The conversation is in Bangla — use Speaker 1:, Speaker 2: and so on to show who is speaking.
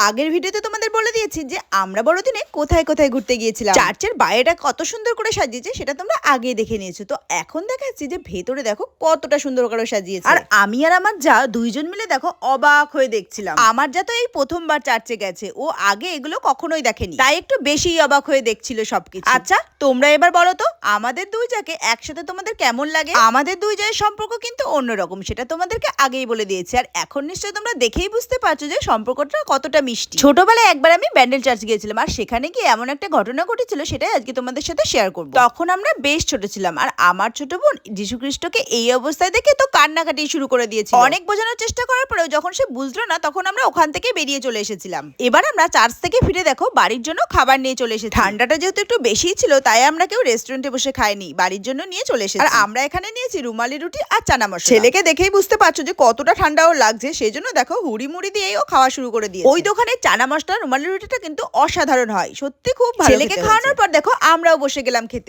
Speaker 1: আগের ভিডিওতে তোমাদের বলে দিয়েছি যে আমরা বড়দিনে কোথায় কোথায় ঘুরতে গিয়েছিলাম। চার্চের বাইরেটা কত সুন্দর করে সাজিয়েছে সেটা তোমরা আগে দেখে নিয়েছো। তো এখন দেখাচ্ছি যে ভেতরে দেখো কতটা সুন্দর করে সাজিয়েছে। আর আমি আর আমার যা দুইজন মিলে দেখো অবাক হয়ে দেখছিলাম। আমার যা তো এই প্রথমবার চার্চে গেছে, ও আগে এগুলো কখনোই দেখেনি, তাই একটু বেশি অবাক হয়ে দেখছিল সবকিছু। আচ্ছা তোমরা এবার বলো তো আমাদের দুই জাকে একসাথে তোমাদের কেমন লাগে? আমাদের দুই জায়ের সম্পর্ক কিন্তু অন্যরকম, সেটা তোমাদেরকে আগেই বলে দিয়েছি। আর এখন নিশ্চয়ই তোমরা দেখেই বুঝতে পারছো যে সম্পর্কটা কতটা মিষ্টি। ছোটবেলায় একবার আমি ব্যান্ডেল চার্চ গিয়েছিলাম, আর সেখানে গিয়ে এমন একটা ঘটনা ঘটেছিল সেটাই আজকে তোমাদের সাথে শেয়ার করব। তখন আমরা বেশ ছোট ছিলাম, আর আমার ছোট বোন যীশু খ্রিস্টকে এই অবস্থায় দেখে তো কান্নাকাটি শুরু করে দিয়েছিল। অনেক বোঝানোর চেষ্টা করার পরেও যখন সে বুঝলো না, তখন আমরা ওখান থেকে বেরিয়ে চলে এসেছিলাম। এবার আমরা চার্চ থেকে ফিরে দেখো বাড়ির জন্য খাবার নিয়ে চলে এসেছি। ঠান্ডাটা যেহেতু একটু বেশিই ছিল, তাই আমরা কেউ রেস্টুরেন্টে বসে খাইনি, বাড়ির জন্য নিয়ে চলে এসেছি। আর আমরা এখানে নিয়েছি রুমালি রুটি আর চানা মশলা। ছেলেকে দেখেই বুঝতে পারছো যে কতটা ঠান্ডা ওর লাগছে, সেই জন্য দেখো হুড়ি মুড়ি দিয়েই ও খাওয়া শুরু করে দিয়েছে। ওই দোকানে চানা মশলা রুমালি রুটিটা কিন্তু অসাধারণ হয়, সত্যি খুব ভালো। ছেলেকে খাওয়ানোর পর দেখো আমরাও বসে গেলাম খেতে।